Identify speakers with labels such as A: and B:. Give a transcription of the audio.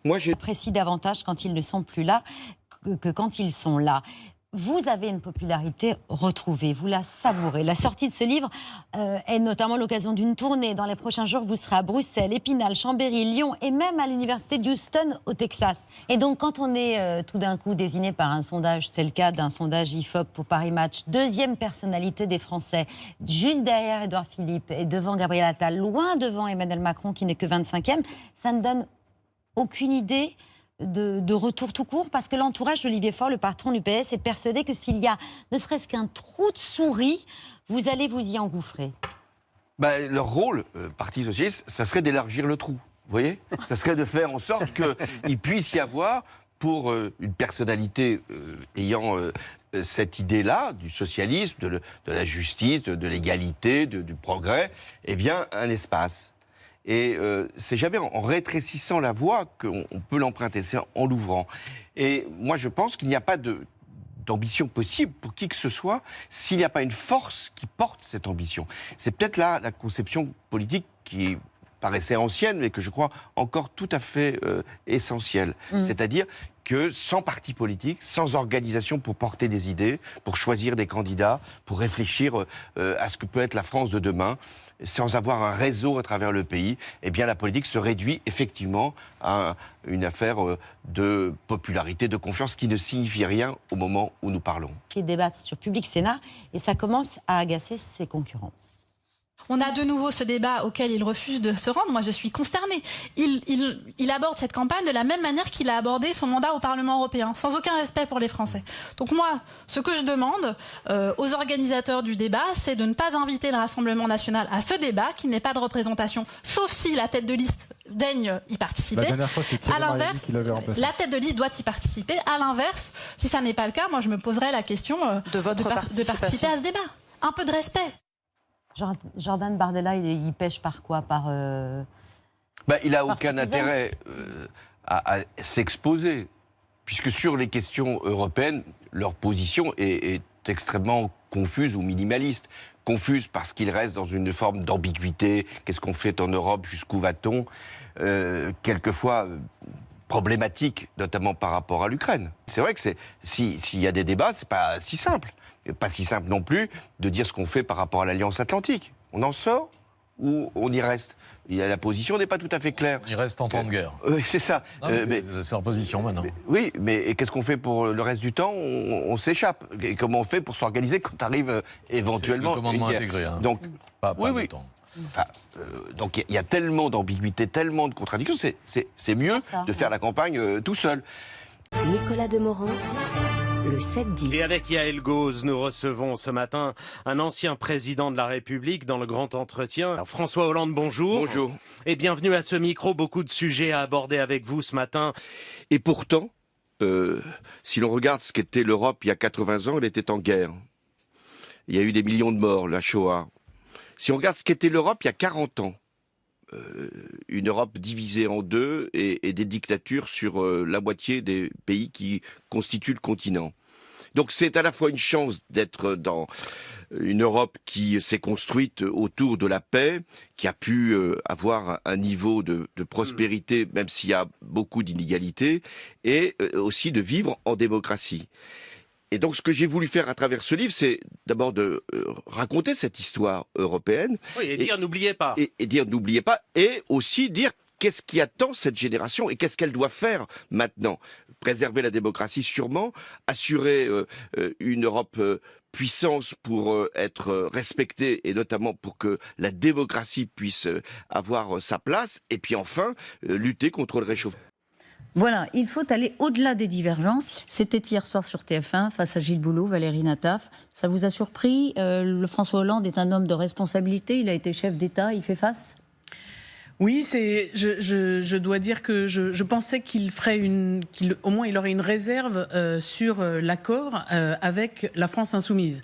A: Moi,
B: j'apprécie davantage quand ils ne sont plus là que quand ils sont là. Vous avez une popularité retrouvée, vous la savourez. La sortie de ce livre est notamment l'occasion d'une tournée. Dans les prochains jours, vous serez à Bruxelles, Épinal, Chambéry, Lyon et même à l'université d'Houston au Texas. Et donc, quand on est tout d'un coup désigné par un sondage, c'est le cas d'un sondage IFOP pour Paris Match, deuxième personnalité des Français, juste derrière Édouard Philippe et devant Gabriel Attal, loin devant Emmanuel Macron qui n'est que 25e, ça ne donne aucune idée de retour tout court, parce que l'entourage d'Olivier Faure, le patron du PS, est persuadé que s'il y a ne serait-ce qu'un trou de souris, vous allez vous y engouffrer.
A: Leur rôle, Parti socialiste, ça serait d'élargir le trou. Vous voyez, ça serait de faire en sorte qu'il puisse y avoir, pour une personnalité ayant cette idée-là, du socialisme, de la justice, de l'égalité, du progrès, eh bien, un espace. Et c'est jamais en rétrécissant la voie qu'on peut l'emprunter, c'est en l'ouvrant. Et moi, je pense qu'il n'y a pas d'ambition possible pour qui que ce soit s'il n'y a pas une force qui porte cette ambition. C'est peut-être là la conception politique qui paraissait ancienne, mais que je crois encore tout à fait essentielle. C'est-à-dire que sans parti politique, sans organisation pour porter des idées, pour choisir des candidats, pour réfléchir à ce que peut être la France de demain, sans avoir un réseau à travers le pays, eh bien la politique se réduit effectivement à une affaire de popularité, de confiance qui ne signifie rien au moment où nous parlons.
B: Qui débattent sur Public Sénat et ça commence à agacer ses concurrents.
C: On a de nouveau ce débat auquel il refuse de se rendre. Moi, je suis consternée. Il aborde cette campagne de la même manière qu'il a abordé son mandat au Parlement européen, sans aucun respect pour les Français. Donc moi, ce que je demande aux organisateurs du débat, c'est de ne pas inviter le Rassemblement national à ce débat, qui n'est pas de représentation, sauf si la tête de liste daigne y participer.
D: La dernière fois, c'est Thierry Mariani qui l'avait remplacé.
C: La tête de liste doit y participer. À l'inverse, si ça n'est pas le cas, moi, je me poserai la question de participer à ce débat. Un peu de respect.
B: Jordan Bardella, il pêche par quoi?
A: Il n'a aucun intérêt à s'exposer, puisque sur les questions européennes, leur position est extrêmement confuse ou minimaliste. Confuse parce qu'il reste dans une forme d'ambiguïté. Qu'est-ce qu'on fait en Europe? Jusqu'où va-t-on? Quelquefois problématique, notamment par rapport à l'Ukraine. C'est vrai que s'il y a des débats, c'est pas si simple. Pas si simple non plus de dire ce qu'on fait par rapport à l'Alliance Atlantique. On en sort ou on y reste? La position n'est pas tout à fait claire.
E: On y reste en temps de guerre.
A: Oui, c'est ça.
E: C'est en position maintenant.
A: Mais qu'est-ce qu'on fait pour le reste du temps? On s'échappe. Et comment on fait pour s'organiser quand arrive éventuellement...
E: C'est le commandement intégré. Hein.
A: Donc,
E: pas de temps.
A: Donc il y a tellement d'ambiguïté, tellement de contradictions, c'est mieux de faire la campagne tout seul.
F: Nicolas Demorand, le 7-10.
G: Et avec Yael Gauze, nous recevons ce matin un ancien président de la République dans le grand entretien. Alors, François Hollande, bonjour.
A: Bonjour.
G: Et bienvenue à ce micro. Beaucoup de sujets à aborder avec vous ce matin.
A: Et pourtant, si l'on regarde ce qu'était l'Europe il y a 80 ans, elle était en guerre. Il y a eu des millions de morts, la Shoah. Si on regarde ce qu'était l'Europe il y a 40 ans, une Europe divisée en deux et des dictatures sur la moitié des pays qui constituent le continent. Donc c'est à la fois une chance d'être dans une Europe qui s'est construite autour de la paix, qui a pu avoir un niveau de prospérité, même s'il y a beaucoup d'inégalités, et aussi de vivre en démocratie. Et donc, ce que j'ai voulu faire à travers ce livre, c'est d'abord de raconter cette histoire européenne.
G: Oui, et dire n'oubliez pas.
A: Et dire n'oubliez pas, et aussi dire qu'est-ce qui attend cette génération et qu'est-ce qu'elle doit faire maintenant. Préserver la démocratie sûrement, assurer une Europe puissance pour être respectée et notamment pour que la démocratie puisse avoir sa place, et puis enfin, lutter contre le réchauffement.
H: Voilà, il faut aller au-delà des divergences. C'était hier soir sur TF1, face à Gilles Boulot, Valérie Nataf. Ça vous a surpris? Le François Hollande est un homme de responsabilité, il a été chef d'État, il fait face?
I: Oui, je dois dire que je pensais qu'il ferait au moins il aurait une réserve sur l'accord avec la France insoumise.